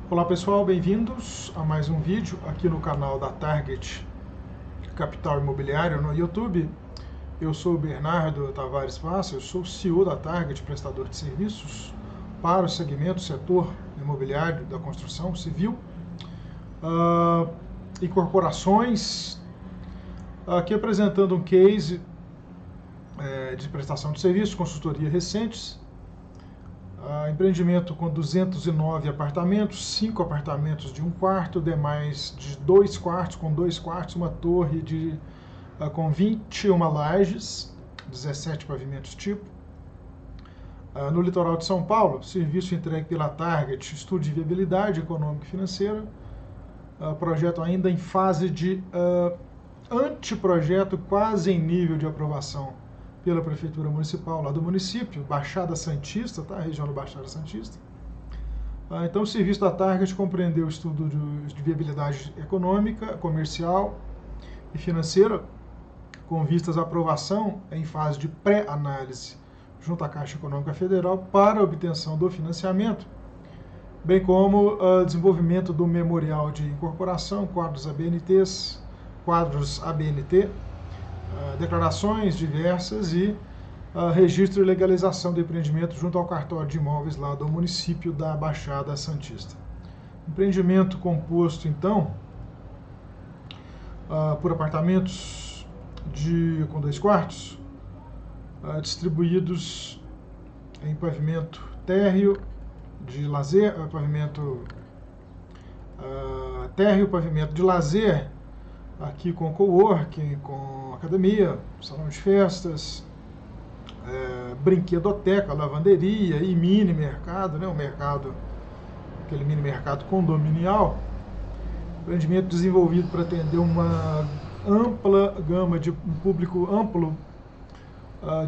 Olá pessoal, bem-vindos a mais um vídeo aqui no canal da Target Capital Imobiliário no YouTube. Eu sou o Bernardo Tavares Passa, eu sou o CEO da Target, prestador de serviços para o segmento, setor imobiliário da construção civil e corporações, aqui apresentando um case de prestação de serviços, consultoria recentes. Empreendimento com 209 apartamentos, 5 apartamentos de 1 quarto, demais de 2 quartos, com 2 quartos, uma torre com 21 lajes, 17 pavimentos tipo. No litoral de São Paulo, serviço entregue pela Target, estudo de viabilidade econômica e financeira, projeto ainda em fase de anteprojeto, quase em nível de aprovação pela Prefeitura Municipal lá do município, Baixada Santista, tá? A região do Baixada Santista. Então o serviço da Target compreendeu o estudo de viabilidade econômica, comercial e financeira, com vistas à aprovação em fase de pré-análise junto à Caixa Econômica Federal para a obtenção do financiamento, bem como desenvolvimento do memorial de incorporação, quadros ABNT, declarações diversas e registro e legalização do empreendimento junto ao cartório de imóveis lá do município da Baixada Santista. Empreendimento composto, então, por apartamentos com 2 quartos, distribuídos em pavimento térreo de lazer, pavimento de lazer, aqui com coworking, com academia, salão de festas, brinquedoteca, lavanderia e mini mercado, né? Aquele mini mercado condominial. Empreendimento desenvolvido para atender uma ampla gama de um público amplo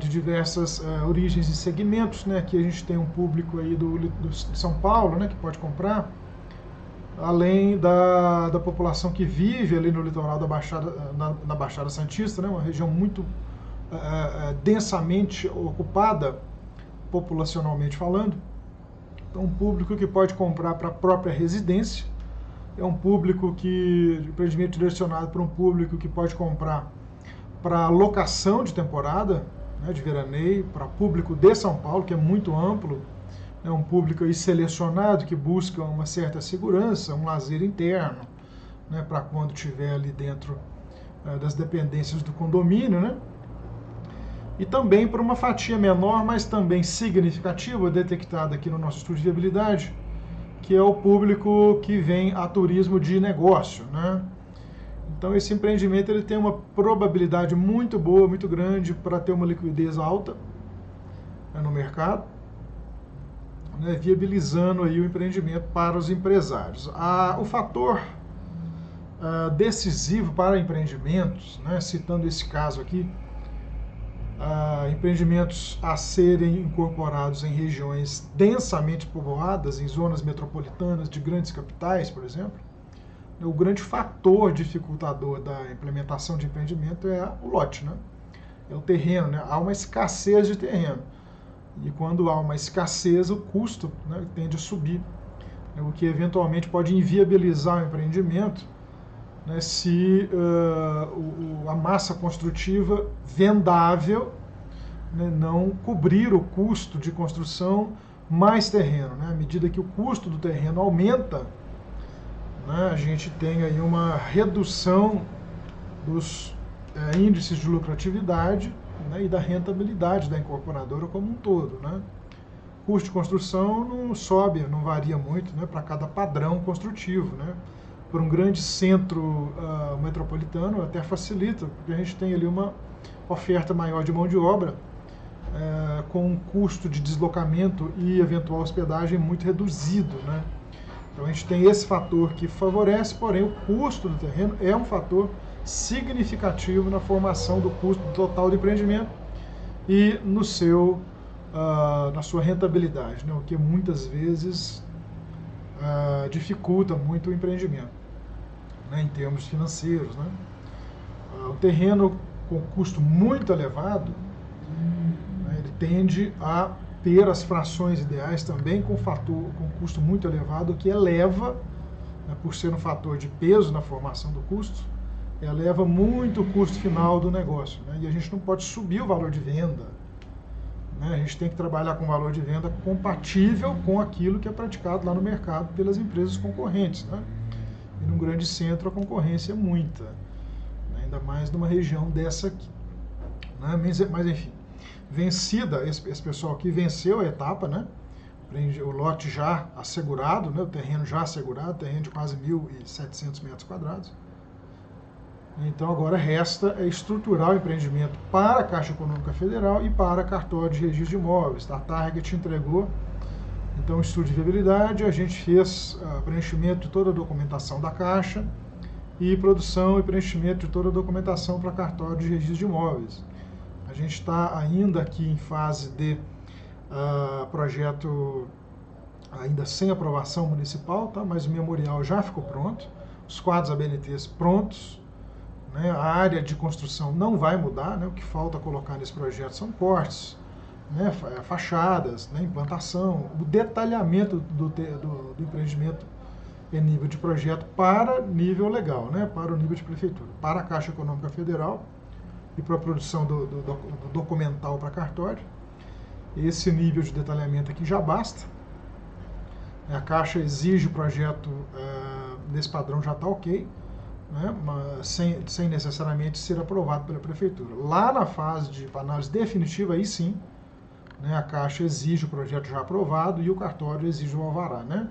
de diversas origens e segmentos, né? Aqui a gente tem um público aí de São Paulo, né? Que pode comprar, além da população que vive ali no litoral da Baixada, na Baixada Santista, né? Uma região muito densamente ocupada, populacionalmente falando. Então, um público que pode comprar para a própria residência, é um público empreendimento direcionado para um público que pode comprar para locação de temporada, né, de veraneio, para público de São Paulo, que é muito amplo. É um público aí selecionado que busca uma certa segurança, um lazer interno, né, para quando estiver ali dentro das dependências do condomínio, né? E também para uma fatia menor, mas também significativa, detectada aqui no nosso estudo de viabilidade, que é o público que vem a turismo de negócio, né? Então esse empreendimento ele tem uma probabilidade muito boa, muito grande para ter uma liquidez alta, né, no mercado, né, viabilizando aí o empreendimento para os empresários. O fator decisivo para empreendimentos, né, citando esse caso aqui, empreendimentos a serem incorporados em regiões densamente povoadas, em zonas metropolitanas de grandes capitais, por exemplo, o grande fator dificultador da implementação de empreendimento é o lote, né? É o terreno, né? Há uma escassez de terreno. E quando há uma escassez, o custo, né, tende a subir, né, o que eventualmente pode inviabilizar o empreendimento, né, se a massa construtiva vendável, né, não cobrir o custo de construção mais terreno, né? À medida que o custo do terreno aumenta, né, a gente tem aí uma redução dos índices de lucratividade, né, e da rentabilidade da incorporadora como um todo, né? O custo de construção não sobe, não varia muito, né, para cada padrão construtivo, né? Por um grande centro metropolitano até facilita, porque a gente tem ali uma oferta maior de mão de obra, com um custo de deslocamento e eventual hospedagem muito reduzido, né? Então a gente tem esse fator que favorece, porém o custo do terreno é um fator significativo na formação do custo total do empreendimento e na sua rentabilidade, né? O que muitas vezes dificulta muito o empreendimento, né, em termos financeiros, né? O terreno com custo muito elevado, né, ele tende a ter as frações ideais também com custo muito elevado, que eleva, né, por ser um fator de peso na formação do custo, eleva muito o custo final do negócio, né? E a gente não pode subir o valor de venda, né? A gente tem que trabalhar com valor de venda compatível com aquilo que é praticado lá no mercado pelas empresas concorrentes, né? E num grande centro a concorrência é muita, né? Ainda mais numa região dessa aqui, né? Mas enfim, vencida, esse pessoal aqui venceu a etapa, né? O lote já assegurado, né? O terreno já assegurado, terreno de quase 1.700 metros quadrados. Então agora resta estruturar o empreendimento para a Caixa Econômica Federal e para a cartório de registro de imóveis. A Target entregou então o estudo de viabilidade, a gente fez preenchimento de toda a documentação da Caixa e produção e preenchimento de toda a documentação para cartório de registro de imóveis. A gente está ainda aqui em fase de projeto ainda sem aprovação municipal, tá? Mas o memorial já ficou pronto, os quadros ABNTs prontos, né? A área de construção não vai mudar, né? O que falta colocar nesse projeto são cortes, né? Fachadas, né? Implantação, o detalhamento do empreendimento em nível de projeto para nível legal, né? Para o nível de prefeitura, para a Caixa Econômica Federal e para a produção do documental para cartório. Esse nível de detalhamento aqui já basta. A Caixa exige o projeto nesse padrão, já está ok, né? Mas sem necessariamente ser aprovado pela prefeitura. Lá na fase de análise definitiva, aí sim, né, a Caixa exige o projeto já aprovado e o cartório exige o alvará, né?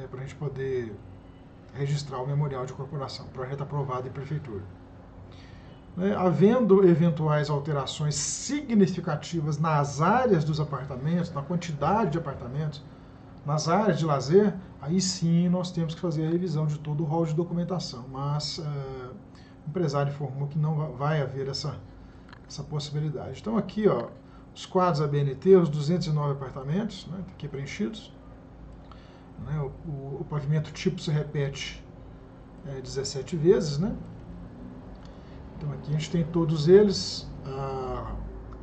Para a gente poder registrar o memorial de incorporação, projeto aprovado em prefeitura. Havendo eventuais alterações significativas nas áreas dos apartamentos, na quantidade de apartamentos, nas áreas de lazer, aí sim nós temos que fazer a revisão de todo o rol de documentação. Mas o empresário informou que não vai haver essa possibilidade. Então aqui, ó, os quadros ABNT, os 209 apartamentos, né, aqui preenchidos. Né, o pavimento tipo se repete 17 vezes, né? Então aqui a gente tem todos eles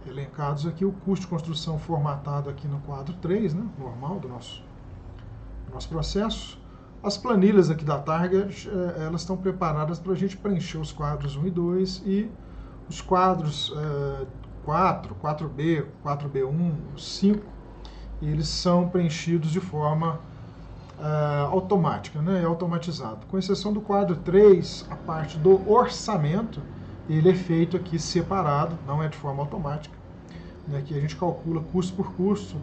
elencados aqui, o custo de construção formatado aqui no quadro 3, né, normal do nosso processo. As planilhas aqui da Target, elas estão preparadas para a gente preencher os quadros 1 e 2 e os quadros 4, 4B, 4B1, 5, eles são preenchidos de forma automática, né, automatizado. Com exceção do quadro 3, a parte do orçamento, ele é feito aqui separado, não é de forma automática. Aqui a gente calcula custo por custo,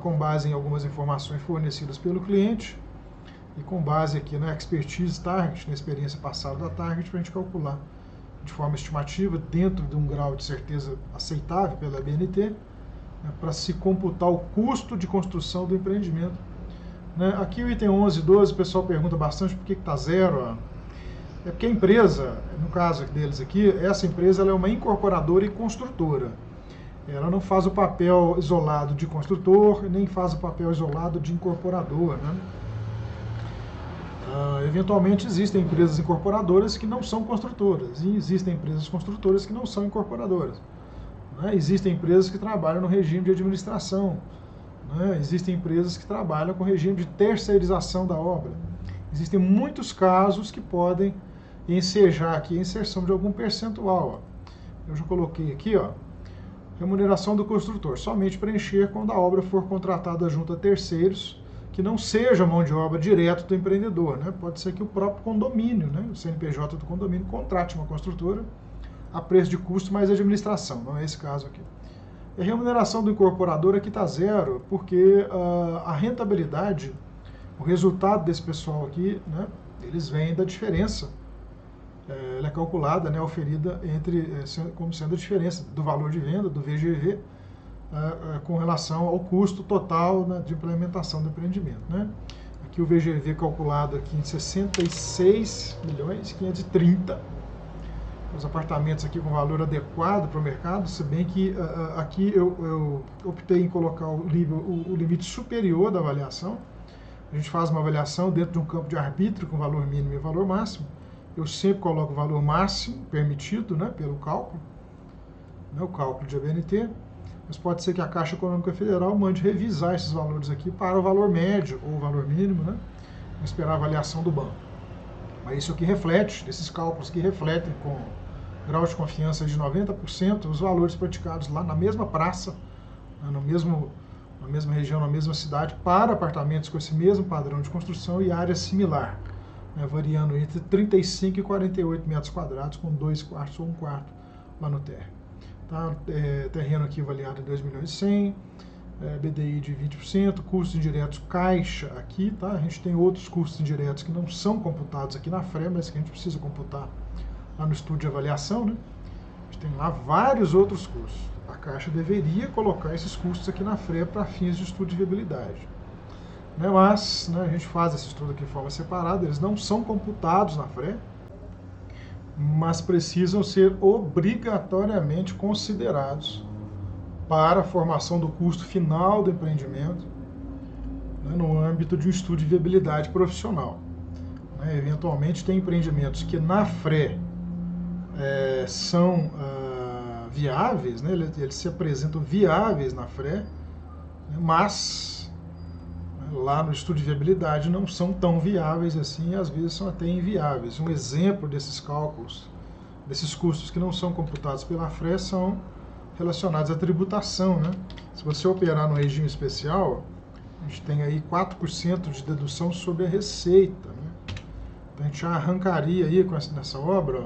com base em algumas informações fornecidas pelo cliente e com base aqui na expertise Target, na experiência passada da Target, para a gente calcular de forma estimativa, dentro de um grau de certeza aceitável pela BNT, né, para se computar o custo de construção do empreendimento. Né? Aqui o item 11 e 12, o pessoal pergunta bastante por que está zero. É porque a empresa, no caso deles aqui, essa empresa ela é uma incorporadora e construtora. Ela não faz o papel isolado de construtor, nem faz o papel isolado de incorporador, né? Eventualmente existem empresas incorporadoras que não são construtoras, e existem empresas construtoras que não são incorporadoras. Né? Existem empresas que trabalham no regime de administração, né? Existem empresas que trabalham com regime de terceirização da obra. Existem muitos casos que podem ensejar aqui a inserção de algum percentual. Ó. Eu já coloquei aqui, ó, remuneração do construtor, somente preencher quando a obra for contratada junto a terceiros, que não seja mão de obra direto do empreendedor, né? Pode ser que o próprio condomínio, né, o CNPJ do condomínio, contrate uma construtora a preço de custo mais administração, não é esse caso aqui. E a remuneração do incorporador aqui está zero, porque a rentabilidade, o resultado desse pessoal aqui, né, eles vêm da diferença. Ela é calculada, né, oferida como sendo a diferença do valor de venda, do VGV, com relação ao custo total, né, de implementação do empreendimento. Né? Aqui o VGV calculado aqui em 66.530.000, os apartamentos aqui com valor adequado para o mercado, se bem que aqui eu optei em colocar o limite superior da avaliação. A gente faz uma avaliação dentro de um campo de arbítrio com valor mínimo e valor máximo. Eu sempre coloco o valor máximo permitido, né, pelo cálculo, né, o cálculo de ABNT. mas pode ser que a Caixa Econômica Federal mande revisar esses valores aqui para o valor médio ou o valor mínimo, né? Esperar a avaliação do banco. Mas isso aqui reflete, esses cálculos que refletem com grau de confiança de 90% os valores praticados lá na mesma praça, né, na mesma região, na mesma cidade, para apartamentos com esse mesmo padrão de construção e área similar, né, variando entre 35 e 48 metros quadrados, com 2 quartos ou 1 quarto lá no térreo. Tá? Terreno aqui avaliado em 2 milhões e 100, BDI de 20%, custos indiretos Caixa aqui, tá? A gente tem outros custos indiretos que não são computados aqui na FRE, mas que a gente precisa computar lá no estudo de avaliação, né? A gente tem lá vários outros custos. A Caixa deveria colocar esses custos aqui na FRE para fins de estudo de viabilidade. Né? Mas, né, a gente faz esse estudo aqui de forma separada, eles não são computados na FRE, mas precisam ser obrigatoriamente considerados para a formação do custo final do empreendimento, né, no âmbito de um estudo de viabilidade profissional. Né, eventualmente tem empreendimentos que na FRE são viáveis, né, eles se apresentam viáveis na FRE, né, mas lá no estudo de viabilidade não são tão viáveis assim, e às vezes são até inviáveis. Um exemplo desses cálculos, desses custos que não são computados pela FRE, são relacionados à tributação, né? Se você operar no regime especial, a gente tem aí 4% de dedução sobre a receita, né? Então a gente já arrancaria aí nessa obra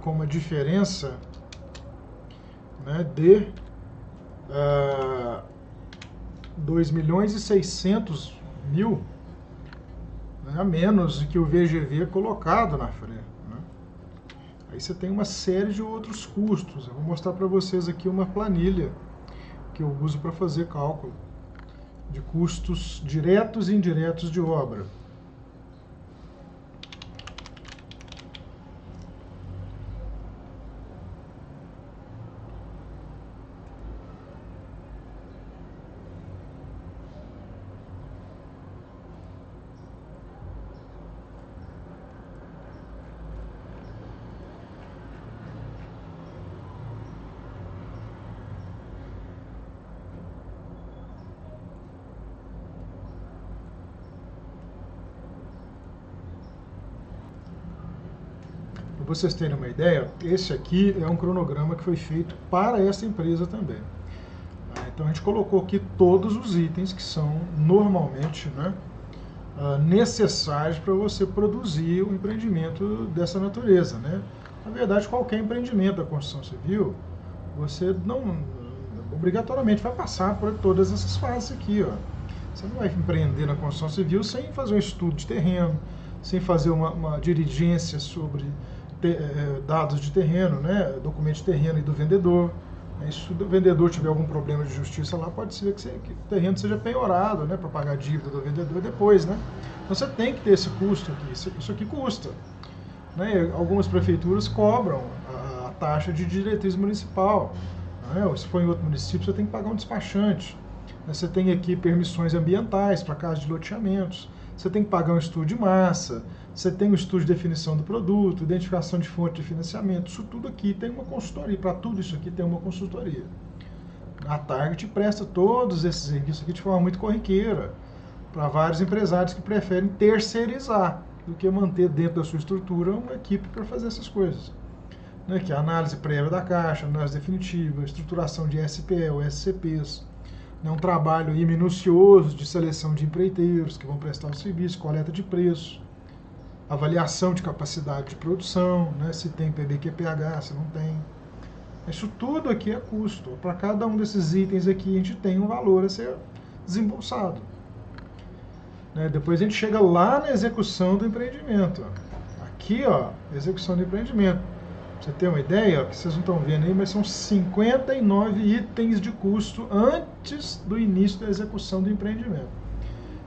com uma diferença, né, de 2.600.000, né, a menos do que o VGV colocado na FRE. Aí você tem uma série de outros custos. Eu vou mostrar para vocês aqui uma planilha que eu uso para fazer cálculo de custos diretos e indiretos de obra. Para vocês terem uma ideia, esse aqui é um cronograma que foi feito para essa empresa também. Então a gente colocou aqui todos os itens que são normalmente, né, necessários para você produzir um empreendimento dessa natureza, né? Na verdade, qualquer empreendimento da construção civil, você não obrigatoriamente vai passar por todas essas fases aqui, ó. Você não vai empreender na construção civil sem fazer um estudo de terreno, sem fazer uma diligência sobre dados de terreno, né, documento de terreno e do vendedor. Se o vendedor tiver algum problema de justiça lá, pode ser que o terreno seja penhorado, né, para pagar a dívida do vendedor depois, né? Então você tem que ter esse custo aqui, isso aqui custa. Né? Algumas prefeituras cobram a taxa de diretriz municipal. Né? Se for em outro município, você tem que pagar um despachante. Você tem aqui permissões ambientais para casos de loteamentos. Você tem que pagar um estudo de massa, você tem o estudo de definição do produto, identificação de fonte de financiamento, isso tudo aqui tem uma consultoria, para tudo isso aqui tem uma consultoria. A Target presta todos esses serviços aqui de forma muito corriqueira, para vários empresários que preferem terceirizar do que manter dentro da sua estrutura uma equipe para fazer essas coisas. Né? Que é a análise prévia da Caixa, análise definitiva, estruturação de SPE ou SCPs, um trabalho aí minucioso de seleção de empreiteiros que vão prestar o serviço, coleta de preço, avaliação de capacidade de produção, né, se tem PBQPH, se não tem. Isso tudo aqui é custo. Para cada um desses itens aqui a gente tem um valor a ser desembolsado. Né, depois a gente chega lá na execução do empreendimento. Aqui, ó, execução do empreendimento. Pra você ter uma ideia, ó, que vocês não estão vendo aí, mas são 59 itens de custo antes do início da execução do empreendimento.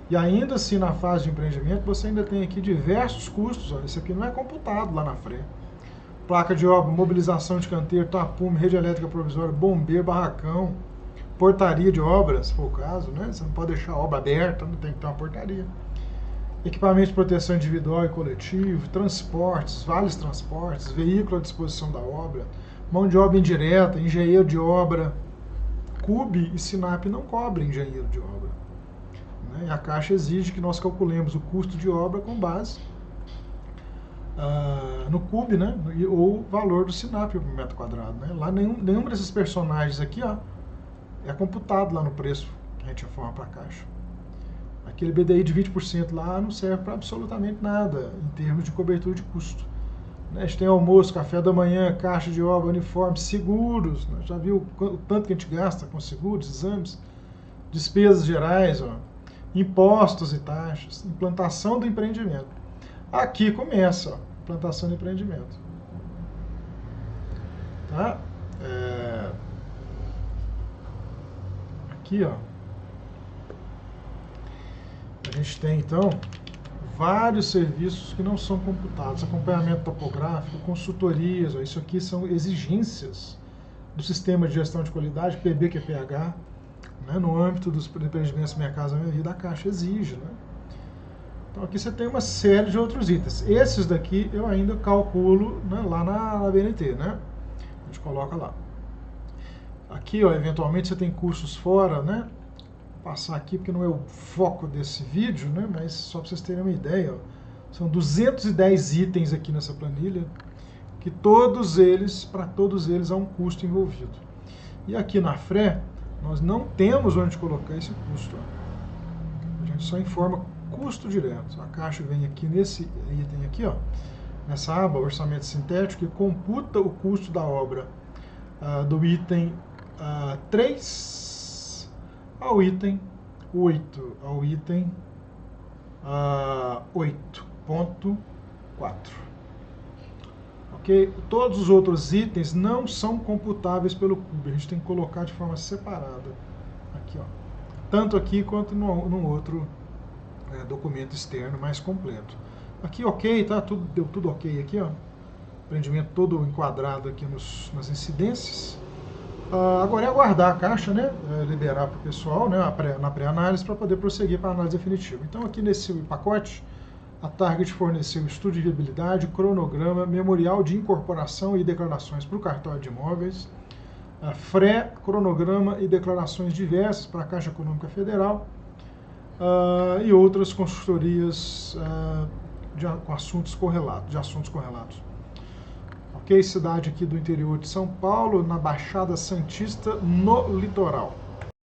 E ainda assim, na fase de empreendimento, você ainda tem aqui diversos custos. Olha, isso aqui não é computado lá na frente. Placa de obra, mobilização de canteiro, tapume, rede elétrica provisória, bombeiro, barracão, portaria de obras, se for o caso, né? Você não pode deixar a obra aberta, não tem que ter uma portaria. Equipamento de proteção individual e coletivo, transportes, vales transportes, veículo à disposição da obra, mão de obra indireta, engenheiro de obra. CUB e SINAP não cobrem engenheiro de obra, né? E a Caixa exige que nós calculemos o custo de obra com base no CUB, né? Ou valor do SINAP por metro quadrado, né? Lá nenhum desses personagens aqui, ó, é computado lá no preço que a gente informa para a Caixa. Aquele BDI de 20% lá não serve para absolutamente nada em termos de cobertura de custo. A gente tem almoço, café da manhã, caixa de obra, uniforme, seguros. Né? Já viu o tanto que a gente gasta com seguros, exames, despesas gerais, ó, impostos e taxas, implantação do empreendimento. Aqui começa, ó, implantação do empreendimento. Tá? Aqui, ó, a gente tem então vários serviços que não são computados, acompanhamento topográfico, consultorias, ó, isso aqui são exigências do sistema de gestão de qualidade, PBQPH, né, no âmbito dos empreendimentos Minha Casa Minha Vida, a Caixa exige, né? Então aqui você tem uma série de outros itens. Esses daqui eu ainda calculo, né, lá na BNT, né? A gente coloca lá. Aqui, ó, eventualmente você tem custos fora, né? Passar aqui porque não é o foco desse vídeo, né? Mas só para vocês terem uma ideia, ó, são 210 itens aqui nessa planilha, que todos eles, para todos eles, há um custo envolvido. E aqui na FRE, nós não temos onde colocar esse custo. Ó. A gente só informa custo direto. A Caixa vem aqui nesse item aqui, ó, nessa aba, orçamento sintético, e computa o custo da obra do item 3 ao item 8, ao item 8.4. Ok? Todos os outros itens não são computáveis pelo CUB, a gente tem que colocar de forma separada. Aqui, ó. Tanto aqui quanto no outro documento externo mais completo. Aqui, ok, tá? Deu tudo ok aqui, ó. Empreendimento todo enquadrado aqui nas incidências. Agora é aguardar a Caixa, né, liberar para o pessoal, né, na pré-análise, para poder prosseguir para a análise definitiva. Então aqui nesse pacote, a Target forneceu estudo de viabilidade, cronograma, memorial de incorporação e declarações para o cartório de imóveis, FRE, cronograma e declarações diversas para a Caixa Econômica Federal e outras consultorias com assuntos correlatos. Ok, cidade aqui do interior de São Paulo, na Baixada Santista, no litoral.